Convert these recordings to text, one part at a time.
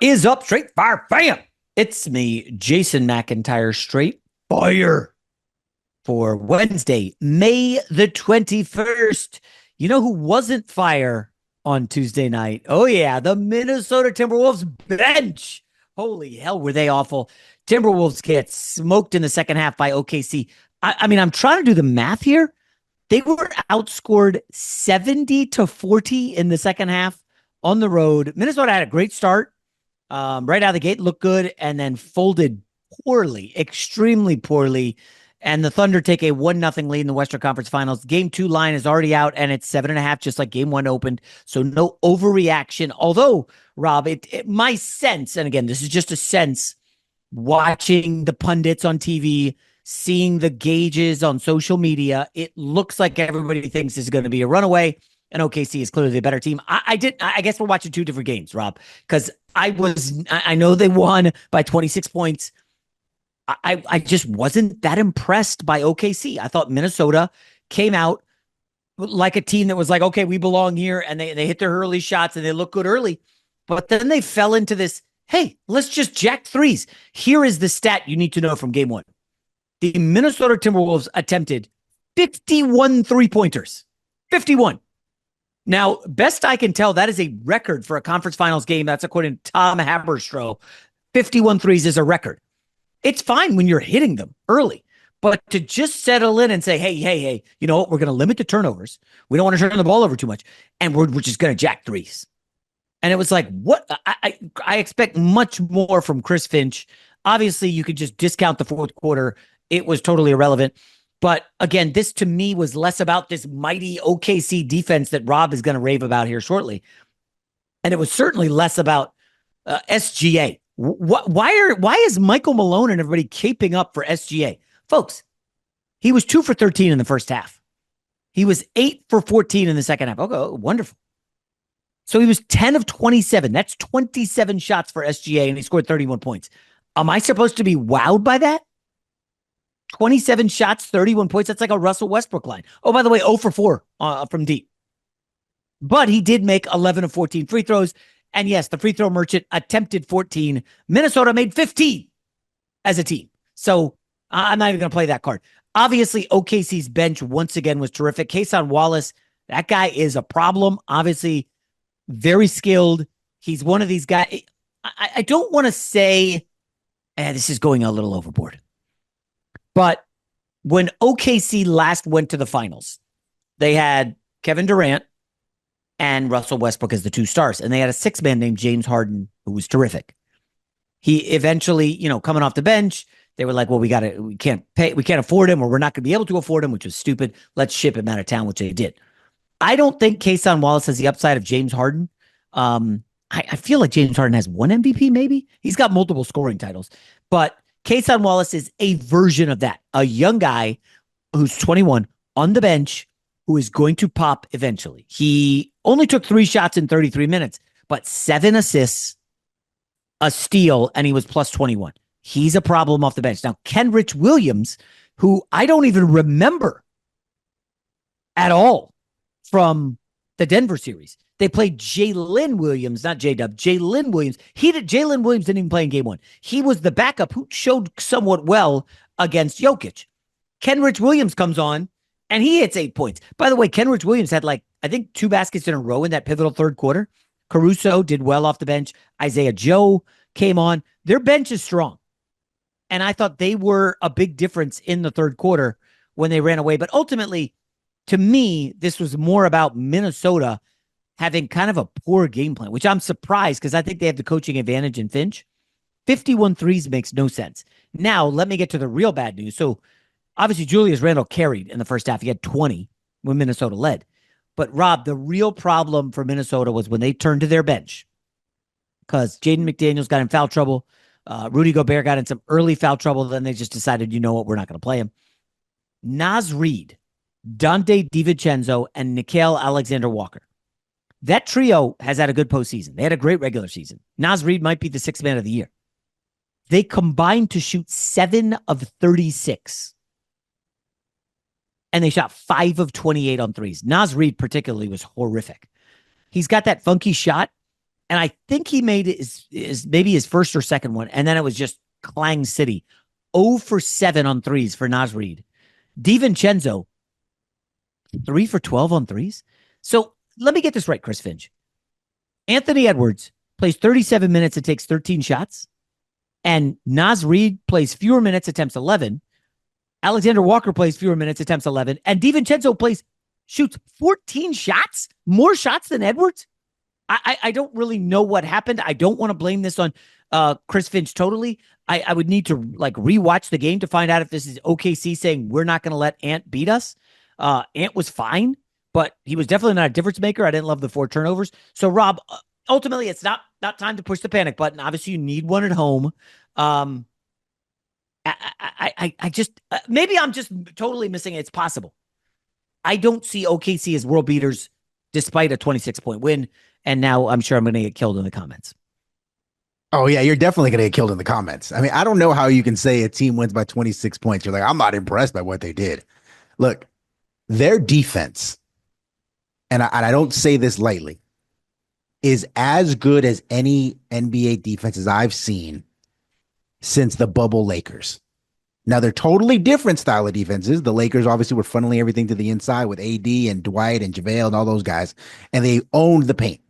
Is up, Straight Fire fam? It's me, Jason McIntyre, Straight Fire, for Wednesday, May the 21st. You know who wasn't fire on Tuesday night? Oh, yeah, the Minnesota Timberwolves bench. Holy hell, were they awful. Timberwolves get smoked in the second half by OKC. I mean, I'm trying to do the math here. They were outscored 70-40 in the second half on the road. Minnesota had a great start. Right out of the gate, looked good, and then folded poorly, extremely poorly. And the Thunder take a 1-0 lead in the Western Conference Finals. Game 2 line is already out, and it's 7.5, just like Game 1 opened. So no overreaction. Although, Rob, my sense, and again, this is just a sense, watching the pundits on TV, seeing the gauges on social media, it looks like everybody thinks this is going to be a runaway. And OKC is clearly the better team. I guess we're watching two different games, Rob, because I know they won by 26 points. I just wasn't that impressed by OKC. I thought Minnesota came out like a team that was like, okay, we belong here. And they hit their early shots and they look good early. But then they fell into this, hey, let's just jack threes. Here is the stat you need to know from game 1. The Minnesota Timberwolves attempted 51 three-pointers. 51. Now, best I can tell, that is a record for a conference finals game. That's according to Tom Haberstroh. 51 threes is a record. It's fine when you're hitting them early, but to just settle in and say, hey, you know what? We're going to limit the turnovers. We don't want to turn the ball over too much, and we're just going to jack threes. And it was like, what? I expect much more from Chris Finch. Obviously, you could just discount the fourth quarter. It was totally irrelevant. But again, this to me was less about this mighty OKC defense that Rob is going to rave about here shortly. And it was certainly less about SGA. Why is Michael Malone and everybody caping up for SGA? Folks, he was 2 for 13 in the first half. He was 8 for 14 in the second half. Okay, wonderful. So he was 10 of 27. That's 27 shots for SGA, and he scored 31 points. Am I supposed to be wowed by that? 27 shots, 31 points. That's like a Russell Westbrook line. Oh, by the way, 0 for 4 from deep. But he did make 11 of 14 free throws. And yes, the free throw merchant attempted 14. Minnesota made 15 as a team. So I'm not even going to play that card. Obviously, OKC's bench once again was terrific. Cason Wallace, that guy is a problem. Obviously, very skilled. He's one of these guys. I don't want to say, this is going a little overboard. But when OKC last went to the finals, they had Kevin Durant and Russell Westbrook as the two stars. And they had a sixth man named James Harden, who was terrific. He eventually, coming off the bench, they were like, well, we can't afford him, or we're not going to be able to afford him, which was stupid. Let's ship him out of town, which they did. I don't think Cason Wallace has the upside of James Harden. I feel like James Harden has one MVP, maybe. He's got multiple scoring titles. But Cason Wallace is a version of that. A young guy who's 21 on the bench who is going to pop eventually. He only took 3 shots in 33 minutes, but 7 assists, a steal, and he was plus 21. He's a problem off the bench. Now, Kenrich Williams, who I don't even remember at all from the Denver series. They played Jalen Williams, not J-Dub, Jalen Williams. Jalen Williams didn't even play in game 1. He was the backup who showed somewhat well against Jokic. Kenrich Williams comes on, and he hits 8 points. By the way, Kenrich Williams had I think 2 baskets in a row in that pivotal third quarter. Caruso did well off the bench. Isaiah Joe came on. Their bench is strong. And I thought they were a big difference in the third quarter when they ran away. But ultimately, to me, this was more about Minnesota having kind of a poor game plan, which I'm surprised because I think they have the coaching advantage in Finch. 51 threes makes no sense. Now, let me get to the real bad news. So, obviously, Julius Randle carried in the first half. He had 20 when Minnesota led. But, Rob, the real problem for Minnesota was when they turned to their bench because Jaden McDaniels got in foul trouble. Rudy Gobert got in some early foul trouble. Then they just decided, you know what, we're not going to play him. Naz Reid, Dante DiVincenzo, and Nickeil Alexander-Walker. That trio has had a good postseason. They had a great regular season. Naz Reid might be the 6th man of the year. They combined to shoot 7 of 36. And they shot 5 of 28 on threes. Naz Reid particularly was horrific. He's got that funky shot And I think he made maybe his first or second one. And then it was just Clang City. 0 for 7 on threes for Naz Reid. DiVincenzo, 3 for 12 on threes. So let me get this right, Chris Finch. Anthony Edwards plays 37 minutes and takes 13 shots. And Naz Reid plays fewer minutes, attempts 11. Alexander Walker plays fewer minutes, attempts 11. And DiVincenzo shoots 14 shots, more shots than Edwards. I don't really know what happened. I don't want to blame this on Chris Finch totally. I would need to rewatch the game to find out if this is OKC saying we're not going to let Ant beat us. Ant was fine, but he was definitely not a difference maker. I didn't love the 4 turnovers. So Rob, ultimately, it's not time to push the panic button. Obviously, you need one at home. I just maybe I'm just totally missing it. It's possible. I don't see OKC as world beaters despite a 26-point win. And now I'm sure I'm going to get killed in the comments. Oh, yeah, you're definitely going to get killed in the comments. I mean, I don't know how you can say a team wins by 26 points. You're like, I'm not impressed by what they did. Look, their defense, and I don't say this lightly, is as good as any NBA defenses I've seen since the bubble Lakers. Now, they're totally different style of defenses. The Lakers obviously were funneling everything to the inside with AD and Dwight and JaVale and all those guys, and they owned the paint.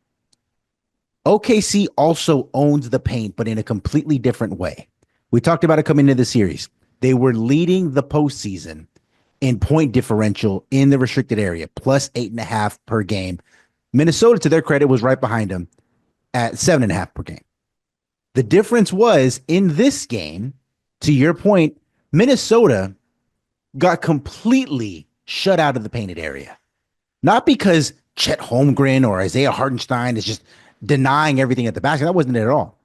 OKC also owns the paint, but in a completely different way. We talked about it coming into the series. They were leading the postseason in point differential in the restricted area, plus 8.5 per game. Minnesota, to their credit, was right behind them at 7.5 per game. The difference was in this game, to your point, Minnesota got completely shut out of the painted area. Not because Chet Holmgren or Isaiah Hartenstein is just denying everything at the basket. That wasn't it at all.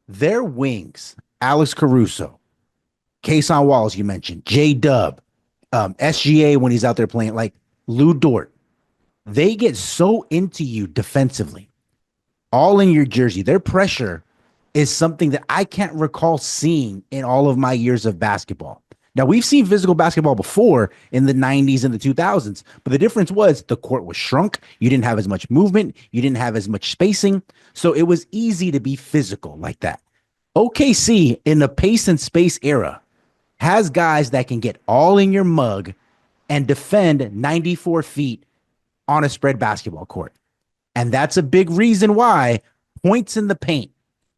Their wings, Alex Caruso, Kason Wallace, you mentioned, J-Dub, SGA when he's out there playing, like Lou Dort, they get so into you defensively, all in your jersey. Their pressure is something that I can't recall seeing in all of my years of basketball. Now, we've seen physical basketball before in the 90s and the 2000s, but the difference was the court was shrunk. You didn't have as much movement. You didn't have as much spacing. So it was easy to be physical like that. OKC in the pace and space era has guys that can get all in your mug and defend 94 feet on a spread basketball court. And that's a big reason why points in the paint,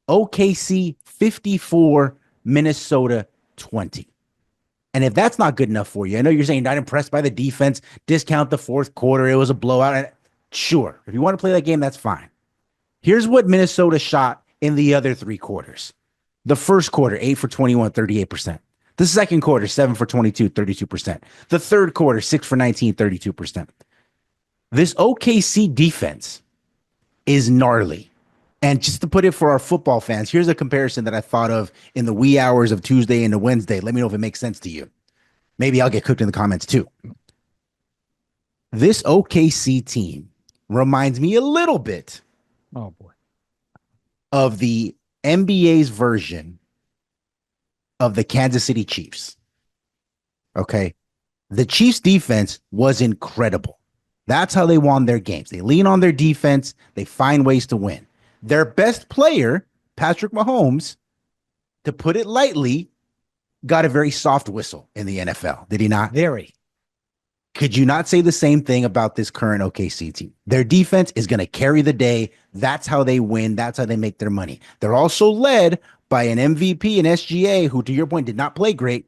OKC 54, Minnesota 20. And if that's not good enough for you, I know you're saying not impressed by the defense, discount the fourth quarter, it was a blowout. Sure, if you want to play that game, that's fine. Here's what Minnesota shot in the other 3 quarters. The first quarter, 8 for 21, 38%. The second quarter, 7 for 22, 32%. The third quarter, 6 for 19, 32%. This OKC defense is gnarly. And just to put it for our football fans, here's a comparison that I thought of in the wee hours of Tuesday into Wednesday. Let me know if it makes sense to you. Maybe I'll get cooked in the comments too. This OKC team reminds me a little bit of the NBA's version of the Kansas City Chiefs. Okay. The Chiefs defense was incredible. That's how they won their games. They lean on their defense. They find ways to win. Their best player, Patrick Mahomes, to put it lightly, got a very soft whistle in the NFL. Did he not? Very. Could you not say the same thing about this current OKC team? Their defense is going to carry the day. That's how they win. That's how they make their money. They're also led by an MVP and SGA who, to your point, did not play great,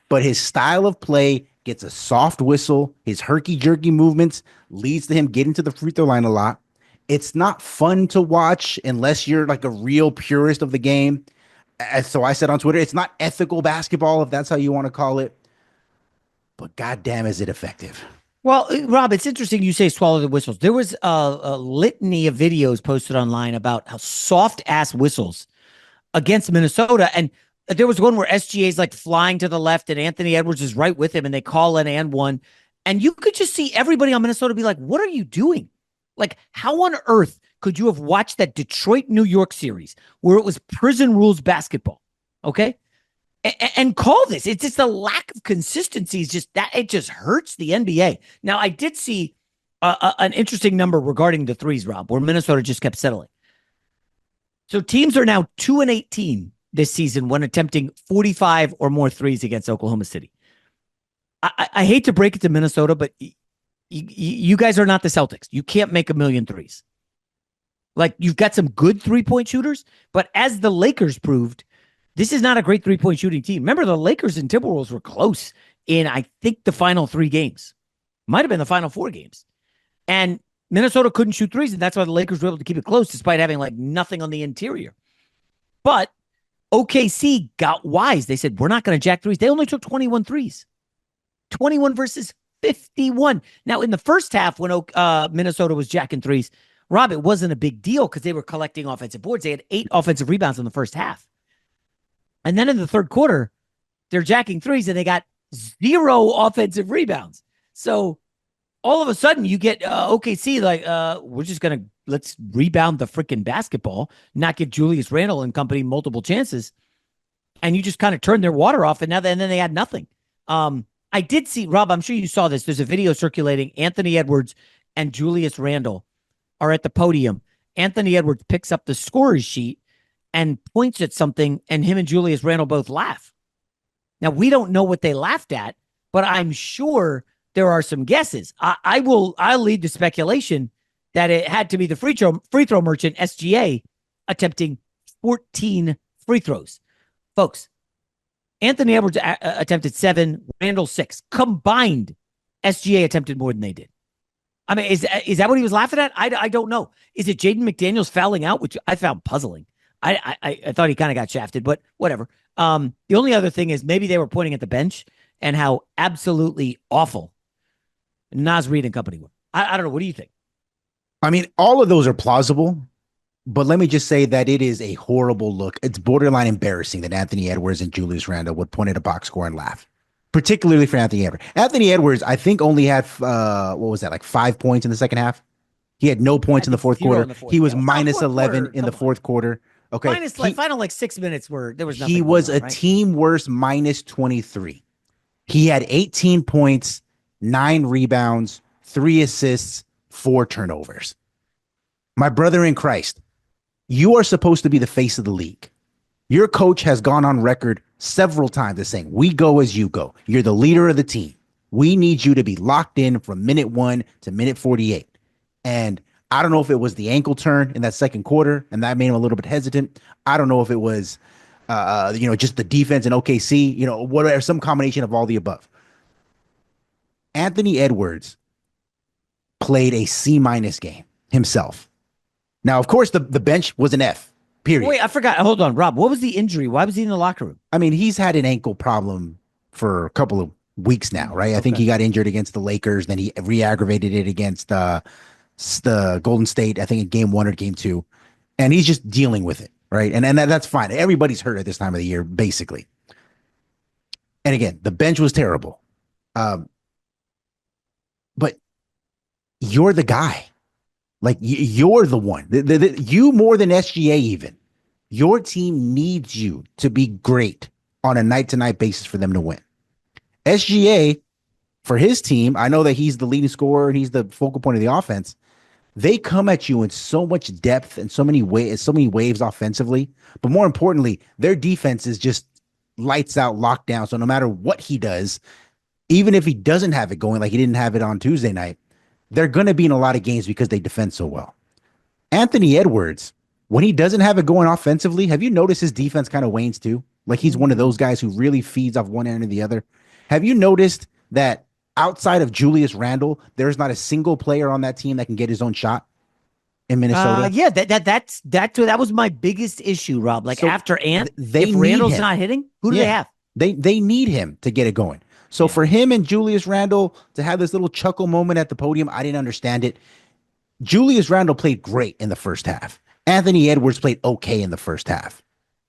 but his style of play gets a soft whistle. His herky-jerky movements leads to him getting to the free throw line a lot. It's not fun to watch unless you're like a real purist of the game. So I said on Twitter, it's not ethical basketball, if that's how you want to call it. But goddamn, is it effective? Well, Rob, it's interesting you say swallow the whistles. There was a litany of videos posted online about how soft-ass whistles against Minnesota. And there was one where SGA is like flying to the left and Anthony Edwards is right with him and they call an and one. And you could just see everybody on Minnesota be like, what are you doing? Like, how on earth could you have watched that Detroit, New York series where it was prison rules basketball? Okay. And call this. It's just a lack of consistency. It's just that it just hurts the NBA. Now, I did see an interesting number regarding the threes, Rob, where Minnesota just kept settling. So teams are now 2-18 this season when attempting 45 or more threes against Oklahoma City. I hate to break it to Minnesota, but you guys are not the Celtics. You can't make a million threes. Like, you've got some good 3-point shooters, but as the Lakers proved, this is not a great 3-point shooting team. Remember, the Lakers and Timberwolves were close in, I think, the final 3 games. Might have been the final 4 games. And Minnesota couldn't shoot threes, and that's why the Lakers were able to keep it close despite having like nothing on the interior. But OKC got wise. They said, we're not going to jack threes. They only took 21 threes. 21 versus 51. Now, in the first half, when Minnesota was jacking threes, Rob, it wasn't a big deal because they were collecting offensive boards. They had 8 offensive rebounds in the first half. And then in the third quarter, they're jacking threes and they got 0 offensive rebounds. So all of a sudden you get OKC like, we're just going to, let's rebound the freaking basketball, not give Julius Randle and company multiple chances. And you just kind of turn their water off. And then they had nothing. I did see, Rob, I'm sure you saw this. There's a video circulating. Anthony Edwards and Julius Randle are at the podium. Anthony Edwards picks up the scorer's sheet and points at something, and him and Julius Randle both laugh. Now, we don't know what they laughed at, but I'm sure there are some guesses. I'll lead to speculation that it had to be the free throw merchant, SGA, attempting 14 free throws. Folks, Anthony Edwards attempted 7, Randle 6. Combined, SGA attempted more than they did. I mean, is that what he was laughing at? I don't know. Is it Jaden McDaniels fouling out, which I found puzzling? I thought he kind of got shafted, but whatever. The only other thing is maybe they were pointing at the bench and how absolutely awful Naz Reid and company were. I don't know. What do you think? I mean, all of those are plausible, but let me just say that it is a horrible look. It's borderline embarrassing that Anthony Edwards and Julius Randle would point at a box score and laugh, particularly for Anthony Edwards. Anthony Edwards, I think, only had, what was that, like 5 points in the second half? He had no points in the fourth quarter. He was minus 11 in the fourth quarter. Okay. Minus final like 6 minutes where there was nothing. He was a team worst minus 23. He had 18 points, 9 rebounds, 3 assists, 4 turnovers. My brother in Christ, you are supposed to be the face of the league. Your coach has gone on record several times as saying, we go as you go. You're the leader of the team. We need you to be locked in from minute 1 to minute 48. And I don't know if it was the ankle turn in that second quarter, and that made him a little bit hesitant. I don't know if it was, just the defense in OKC, whatever, some combination of all the above. Anthony Edwards played a C- game himself. Now, of course, the bench was an F, period. Wait, I forgot. Hold on, Rob. What was the injury? Why was he in the locker room? I mean, he's had an ankle problem for a couple of weeks now, right? Okay. I think he got injured against the Lakers, then he re-aggravated it against the Golden State, I think in game 1 or game 2. And he's just dealing with it, right? And that's fine. Everybody's hurt at this time of the year, basically. And again, the bench was terrible. But you're the guy. Like, you're the one. You more than SGA even. Your team needs you to be great on a night-to-night basis for them to win. SGA, for his team, I know that he's the leading scorer and he's the focal point of the offense. They come at you in so much depth and so many waves offensively. But more importantly, their defense is just lights out, locked down. So no matter what he does, even if he doesn't have it going like he didn't have it on Tuesday night, they're going to be in a lot of games because they defend so well. Anthony Edwards, when he doesn't have it going offensively, have you noticed his defense kind of wanes too? Like, he's one of those guys who really feeds off one end or the other. Have you noticed that outside of Julius Randle, there's not a single player on that team that can get his own shot in Minnesota? Yeah, that was my biggest issue, Rob. Like, so after Ant, if Randle's not hitting, who do they have? They need him to get it going. So for him and Julius Randle to have this little chuckle moment at the podium, I didn't understand it. Julius Randle played great in the first half. Anthony Edwards played okay in the first half.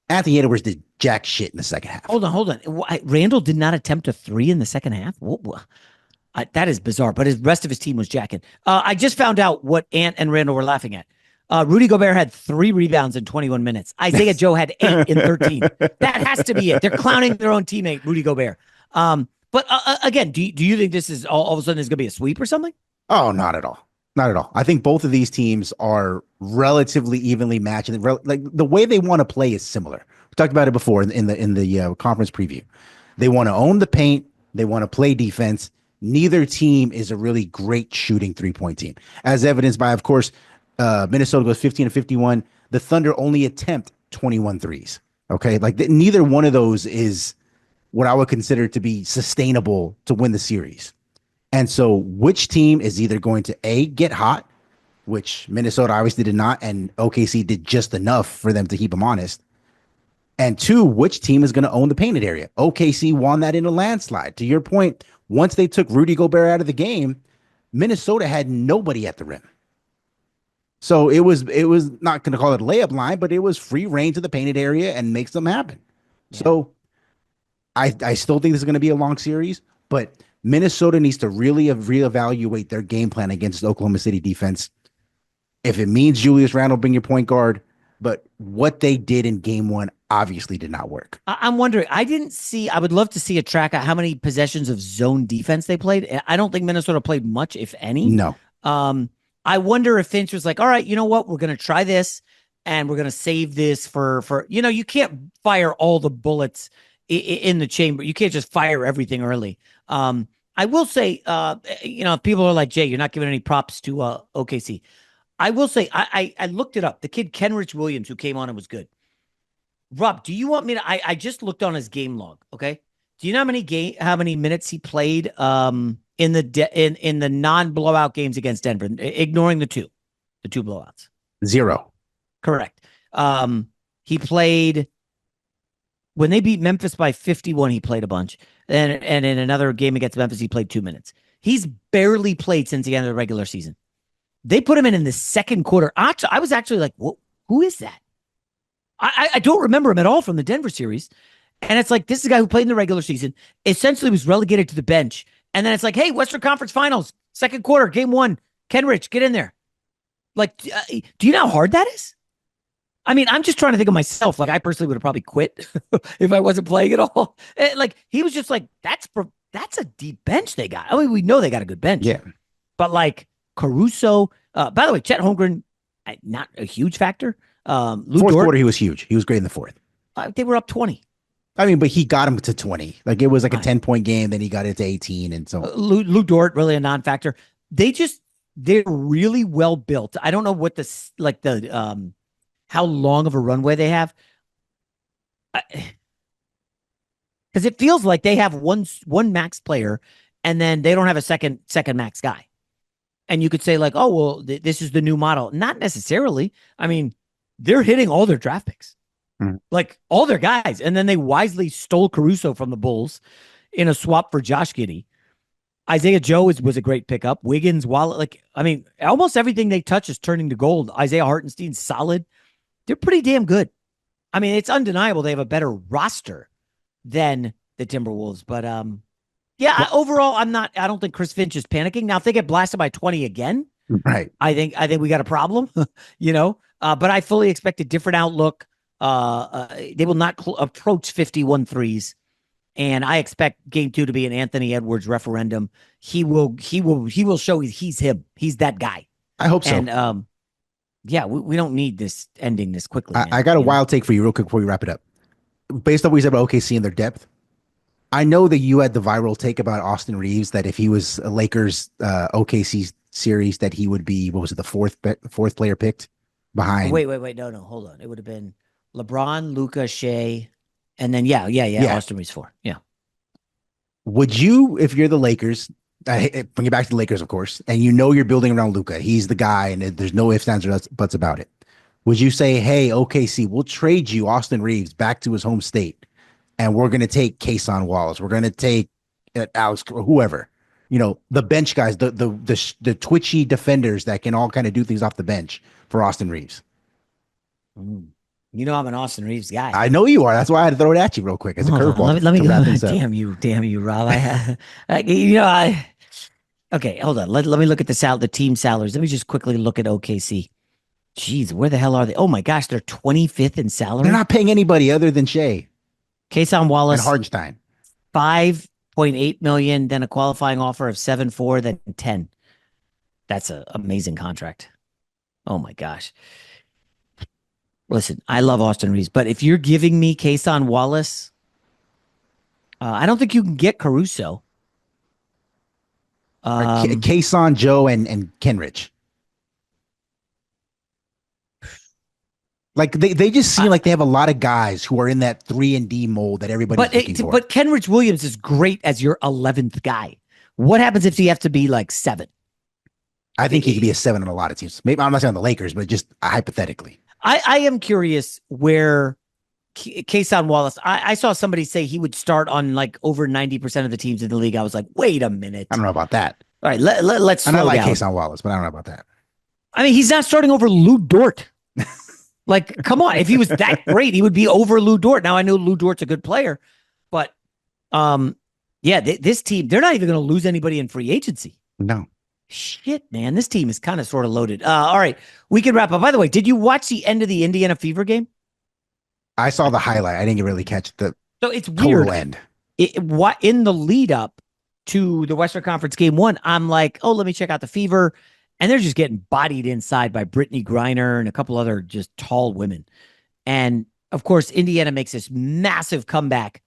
Anthony Edwards did jack shit in the second half. Hold on. Randle did not attempt a 3 in the second half? That is bizarre, but the rest of his team was jacking. I just found out what Ant and Randle were laughing at. Rudy Gobert had 3 rebounds in 21 minutes. Isaiah Joe had 8 in 13. That has to be it. They're clowning their own teammate, Rudy Gobert. But again, do you think this is all of a sudden is going to be a sweep or something? Oh, not at all. Not at all. I think both of these teams are relatively evenly matched. And like the way they want to play is similar. We talked about it before in the conference preview. They want to own the paint. They want to play defense. Neither team is a really great shooting 3-point team, as evidenced by, of course, Minnesota goes 15 to 51. The Thunder only attempt 21 threes. Okay, like neither one of those is what I would consider to be sustainable to win the series. And so, which team is either going to A, get hot, which Minnesota obviously did not, and OKC did just enough for them to keep them honest. And two, which team is going to own the painted area? OKC won that in a landslide. To your point, once they took Rudy Gobert out of the game, Minnesota had nobody at the rim. So it was not going to call it a layup line, but it was free reign to the painted area and makes them happen. Yeah. So I still think this is going to be a long series, but Minnesota needs to really reevaluate their game plan against Oklahoma City defense. If it means Julius Randle being your point guard, but what they did in game one obviously did not work. I'm wondering, I would love to see a track of how many possessions of zone defense they played. I don't think Minnesota played much, if any. No. I wonder if Finch was like, all right, you know what? We're going to try this and we're going to save this for, you can't fire all the bullets in the chamber. You can't just fire everything early. I will say, people are like, Jay, you're not giving any props to OKC. I will say, I looked it up. The kid, Kenrich Williams, who came on and was good. Rob, do you want me to, I just looked on his game log. Okay. Do you know how many minutes he played in the non-blowout games against Denver, ignoring the two blowouts? 0. Correct. He played when they beat Memphis by 51, he played a bunch. And in another game against Memphis, he played 2 minutes. He's barely played since the end of the regular season. They put him in the second quarter. I was actually like, who is that? I don't remember him at all from the Denver series. And it's like, this is a guy who played in the regular season, essentially was relegated to the bench. And then it's like, hey, Western Conference Finals, second quarter, game 1, Kenrich, get in there. Like, do you know how hard that is? I mean, I'm just trying to think of myself. Like, I personally would have probably quit if I wasn't playing at all. Like, he was just like, that's a deep bench they got. I mean, we know they got a good bench. Yeah. But like Caruso, by the way, Chet Holmgren, not a huge factor. Fourth quarter, he was huge. He was great in the fourth. They were up 20. I mean, but he got him to 20. Like, it was like a 10-point game. Then he got it to 18. And so Lou Dort, really a non-factor. They're really well built. I don't know what how long of a runway they have. Because it feels like they have one max player and then they don't have a second max guy. And you could say like, oh, well, this is the new model. Not necessarily. I mean, they're hitting all their draft picks, like all their guys. And then they wisely stole Caruso from the Bulls in a swap for Josh Giddey. Isaiah Joe was a great pickup. Wiggins, Wallet, almost everything they touch is turning to gold. Isaiah Hartenstein's solid. They're pretty damn good. I mean, it's undeniable they have a better roster than the Timberwolves. But overall, I don't think Chris Finch is panicking. Now, if they get blasted by 20 again, right, I think we got a problem, but I fully expect a different outlook. They will not approach 51 threes. And I expect game 2 to be an Anthony Edwards referendum. He will show he's him. He's that guy. I hope so. And we don't need this ending this quickly. I got a wild take for you real quick before we wrap it up. Based on what you said about OKC and their depth, I know that you had the viral take about Austin Reeves, that if he was a Lakers OKC series, that he would be, what was it, the fourth player picked behind. Wait. No, hold on. It would have been LeBron, Luka, Shai, and then Austin Reeves 4. Yeah. Would you, if you're the Lakers, bring it back to the Lakers, of course, and you're building around Luka, he's the guy, and there's no ifs, ands, or buts about it. Would you say, hey, OKC, we'll trade you Austin Reeves back to his home state, and we're going to take Kason Wallace, we're going to take Alex, or whoever, the bench guys, the twitchy defenders that can all kind of do things off the bench for Austin Reeves? I'm an Austin Reeves guy. I know you are. That's why I had to throw it at you real quick as a curveball. Let me go. Damn you, Rob. Okay, hold on. Let me look at the team salaries. Let me just quickly look at OKC. Jeez, where the hell are they? Oh my gosh, they're 25th in salary. They're not paying anybody other than Shai. Kason Wallace and Hartenstein. 5.8 million, then a qualifying offer of 7.4, then 10. That's an amazing contract. Oh my gosh. Listen, I love Austin Reeves, but if you're giving me Kason Wallace, I don't think you can get Caruso. Or Um, Kason, Joe, and Kenrich. Like they just seem I, like they have a lot of guys who are in that 3 and D mold that everybody's looking for. but Kenrich Williams is great as your 11th guy. What happens if you have to be like 7? I think he could be a I, 7 on a lot of teams. Maybe I'm not saying on the Lakers, but just hypothetically. I am curious where Kason Wallace. I saw somebody say he would start on like over 90% of the teams in the league. I was like, wait a I minute. don't know about that. All right, let's And I slow like down. Kason Wallace, but I don't know about that. I mean, he's not starting over Lou Dort. Like, come on. If he was that great, he would be over Lou Dort. Now I know Lou Dort's a good player, but yeah, this team, they're not even going to lose anybody in free agency. No. Shit, man. This team is kind of sort of loaded. All right. We can wrap up. By the way, did you watch the end of the Indiana Fever game? I saw the highlight. I didn't really catch the So it's total weird. end. What in the lead up to the Western Conference game 1, I'm like, oh, let me check out the Fever. And they're just getting bodied inside by Brittany Griner and a couple other just tall women. And of course, Indiana makes this massive comeback,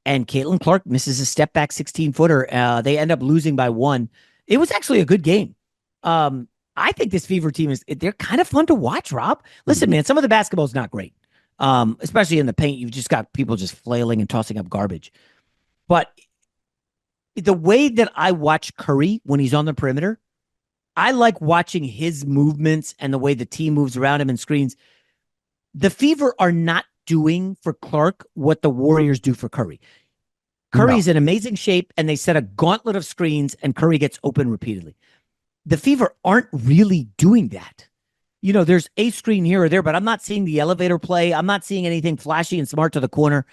and Caitlin Clark misses a step back 16-footer. They end up losing by 1. It was actually a good game. I think this Fever team they're kind of fun to watch, Rob. Listen, man, some of the basketball is not great. Especially in the paint. You've just got people just flailing and tossing up garbage. But the way that I watch Curry when he's on the perimeter, I like watching his movements and the way the team moves around him and screens. The Fever are not doing for Clark what the Warriors do for Curry. Curry's in amazing shape, and they set a gauntlet of screens, and Curry gets open repeatedly. The Fever aren't really doing that. You know, there's a screen here or there, but I'm not seeing the elevator play. I'm not seeing anything flashy and smart to the corner.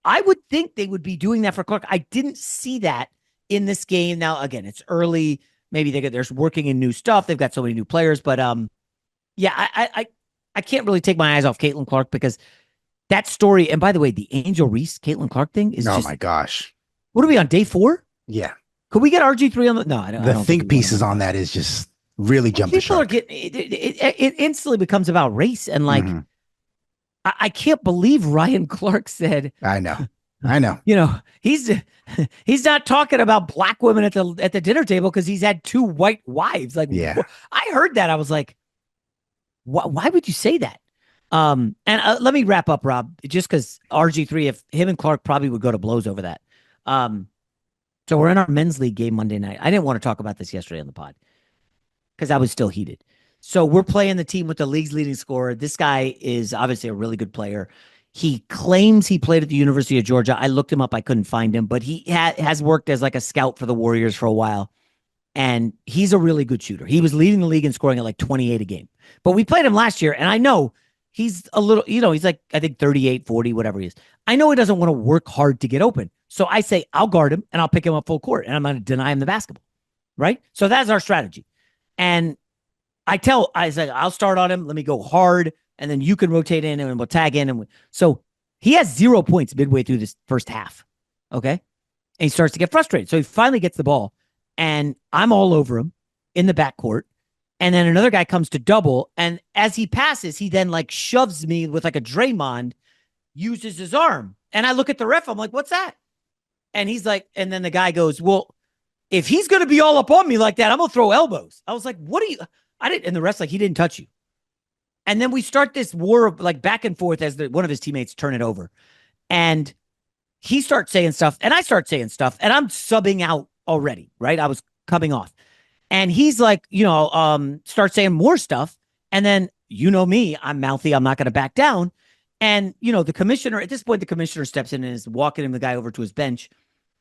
I would think they would be doing that for Clark. I didn't see that in this game. Now, again, it's early. Maybe they're working in new stuff. They've got so many new players, but yeah, I can't really take my eyes off Caitlin Clark because that story. And by the way, the Angel Reese Caitlin Clark thing is my gosh. What are we on, day 4? Yeah. Could we get RG3 on the? No, I don't. The think pieces on that is just really jumped the People shark. are getting it instantly becomes about race, and like I can't believe Ryan Clark said. I know. You know, he's not talking about black women at the dinner table because he's had 2 white wives. Like, yeah, I heard that. I was like, why would you say that? And let me wrap up, Rob, just because RG3, if him and Clark probably would go to blows over that. So we're in our men's league game Monday night. I didn't want to talk about this yesterday on the pod because I was still heated. So we're playing the team with the league's leading scorer. This guy is obviously a really good player. He claims he played at the University of Georgia. I looked him up. I couldn't find him, but he has worked as like a scout for the Warriors for a while. And he's a really good shooter. He was leading the league and scoring at like 28 a game. But we played him last year, and I know he's a little, he's like, I think 38, 40, whatever he is. I know he doesn't want to work hard to get open. So I say, I'll guard him and I'll pick him up full court, and I'm going to deny him the basketball. Right? So that's our strategy. And I say, I'll start on him. Let me go hard. And then you can rotate in and we'll tag in. So he has 0 points midway through this first half. Okay. And he starts to get frustrated. So he finally gets the ball, and I'm all over him in the backcourt. And then another guy comes to double. And as he passes, he then like shoves me with like a Draymond, uses his arm. And I look at the ref. I'm like, what's that? And he's like, and then the guy goes, well, if he's going to be all up on me like that, I'm going to throw elbows. I was like, what are you? I didn't. And the rest, like, he didn't touch you. And then we start this war of like back and forth as one of his teammates turn it over. And he starts saying stuff and I start saying stuff, and I'm subbing out already. Right. I was coming off, and he's like, start saying more stuff. And then, you know me, I'm mouthy. I'm not going to back down. And, the commissioner, at this point, the commissioner steps in and is walking the guy over to his bench.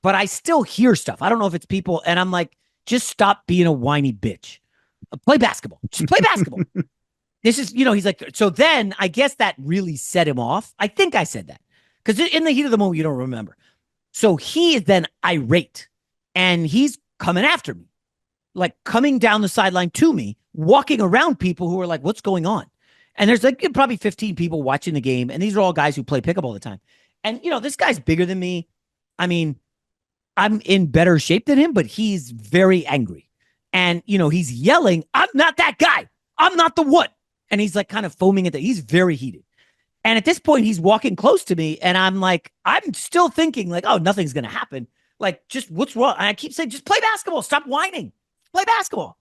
But I still hear stuff. I don't know if it's people. And I'm like, just stop being a whiny bitch. Play basketball. Just play basketball. This is, he's like, so then I guess that really set him off. I think I said that because in the heat of the moment, you don't remember. So he is then irate, and he's coming after me, like coming down the sideline to me, walking around people who are like, what's going on? And there's like probably 15 people watching the game. And these are all guys who play pickup all the time. And, this guy's bigger than me. I mean, I'm in better shape than him, but he's very angry. And, he's yelling, I'm not that guy. I'm not the one. And he's like kind of foaming at he's very heated. And at this point, he's walking close to me. And I'm like, I'm still thinking like, oh, nothing's going to happen. Like, just what's wrong? And I keep saying, just play basketball. Stop whining. Play basketball.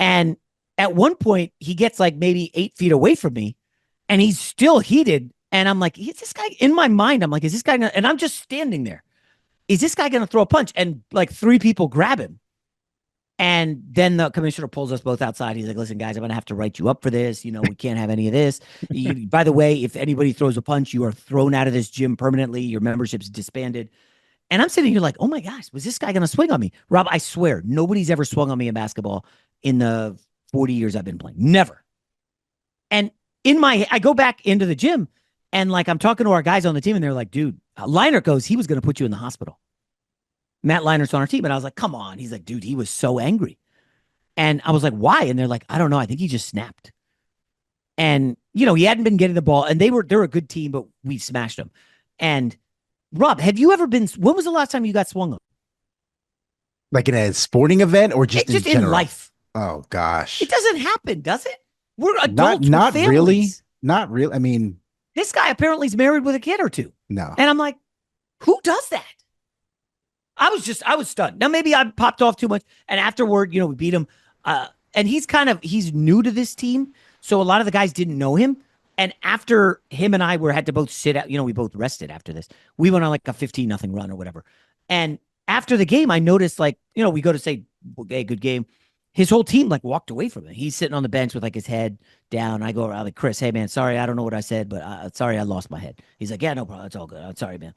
And at one point, he gets like maybe 8 feet away from me and he's still heated. And I'm like, is this guy in my mind? I'm like, is this guy gonna, and I'm just standing there. Is this guy going to throw a punch? And like 3 people grab him. And then the commissioner pulls us both outside. He's like, listen, guys, I'm going to have to write you up for this. We can't have any of this. By the way, if anybody throws a punch, you are thrown out of this gym permanently. Your membership's disbanded. And I'm sitting here like, oh my gosh, was this guy going to swing on me? Rob, I swear, nobody's ever swung on me in basketball in the 40 years I've been playing. Never. And I go back into the gym and like, I'm talking to our guys on the team and they're like, dude, Leinart goes, he was going to put you in the hospital. Matt Leinert's on our team. And I was like, come on. He's like, dude, he was so angry. And I was like, why? And they're like, I don't know. I think he just snapped. And, he hadn't been getting the ball and they're a good team, but we smashed them. And Rob, have you ever been, when was the last time you got swung on? Like in a sporting event or just in general? In life? Oh gosh. It doesn't happen, does it? We're adults. Not really. Not really. I mean, this guy apparently is married with a kid or two. No. And I'm like, who does that? I was stunned. Now, maybe I popped off too much. And afterward, we beat him. And he's new to this team. So a lot of the guys didn't know him. And after him and I had to both sit out, we both rested after this. We went on like a 15-0 run or whatever. And after the game, I noticed like, we go to say, hey, good game. His whole team like walked away from him. He's sitting on the bench with like his head down. I go around like, Chris, hey man, sorry, I don't know what I said, but sorry, I lost my head. He's like, yeah, no problem. It's all good. I'm sorry, man.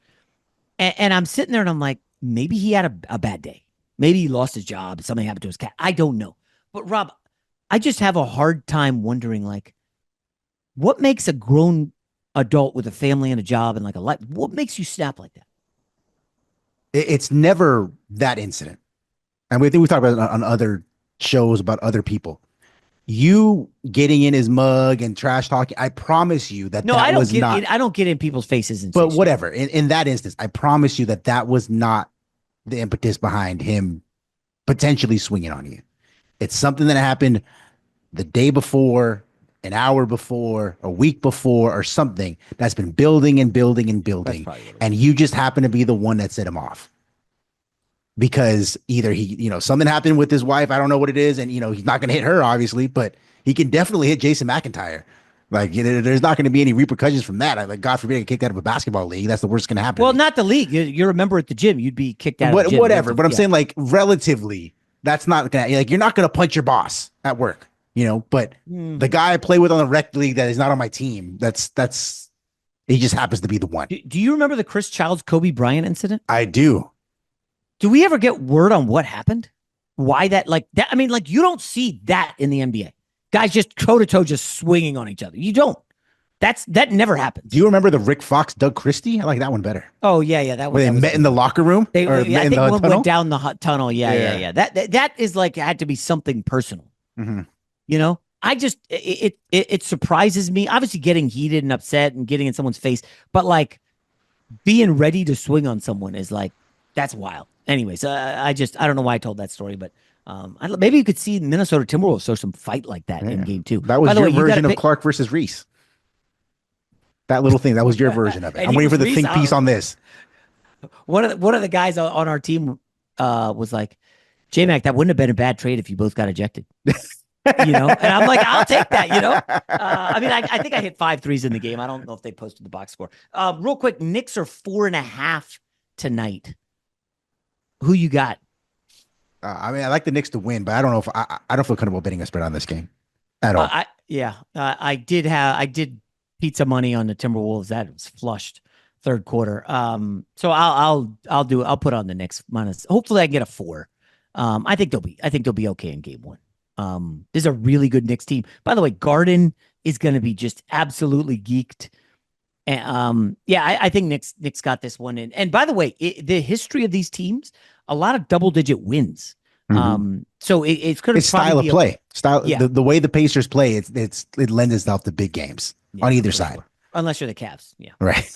And I'm sitting there and I'm like, maybe he had a bad day. Maybe he lost his job. Something happened to his cat. I don't know. But Rob, I just have a hard time wondering like, what makes a grown adult with a family and a job and like a life, what makes you snap like that? It's never that incident. And we think we talked about it on other shows about other people. You getting in his mug and trash talking, I promise you that I I don't get in people's faces. And but whatever. In that instance, I promise you that was not the impetus behind him potentially swinging on you. It's something that happened the day before, an hour before, a week before, or something that's been building and building and building. And you just happen to be the one that set him off. Because either he, something happened with his wife. I don't know what it is. And, he's not going to hit her, obviously, but he can definitely hit Jason McIntyre. Like, there's not going to be any repercussions from that. Like, God forbid, I get kicked out of a basketball league. That's the worst going to happen. Well, not the league. You're a member at the gym. You'd be kicked out of the gym. Whatever. But I'm saying, like, relatively, that's not going to, like, you're not going to punch your boss at work, but the guy I play with on the rec league that is not on my team, he just happens to be the one. Do you remember the Chris Childs, Kobe Bryant incident? I do. Do we ever get word on what happened? Why that, like that? I mean, like you don't see that in the NBA. Guys just toe to toe, just swinging on each other. You don't. That never happens. Do you remember the Rick Fox, Doug Christie? I like that one better. Oh yeah, that one. Where they met in the locker room. I think one went down the hot tunnel. Yeah. That is like it had to be something personal. Mm-hmm. I just it surprises me. Obviously, getting heated and upset and getting in someone's face, but like being ready to swing on someone is like that's wild. Anyways, I don't know why I told that story, but maybe you could see Minnesota Timberwolves show some fight like that in game 2. That was your version of Clark versus Reese. That little thing, that was your version of it. I'm waiting for the think piece on this. One of the guys on our team was like, J-Mac, that wouldn't have been a bad trade if you both got ejected. And I'm like, I'll take that, I mean, I think I hit 5 threes in the game. I don't know if they posted the box score. Real quick, Knicks are 4.5 tonight. Who you got? I mean, I like the Knicks to win, but I don't know if I don't feel comfortable betting a spread on this game at all. I did pizza money on the Timberwolves. That was flushed third quarter. So I'll put on the Knicks minus. Hopefully I can get a 4. I think they'll be okay in game 1. This is a really good Knicks team. By the way, Garden is going to be just absolutely geeked. And I think Knicks got this one in. And by the way, the history of these teams, a lot of double-digit wins. Mm-hmm. So it's going to style of play. The way the Pacers play, it lends itself to big games on either side. Unless you're the Cavs. Yeah. Right.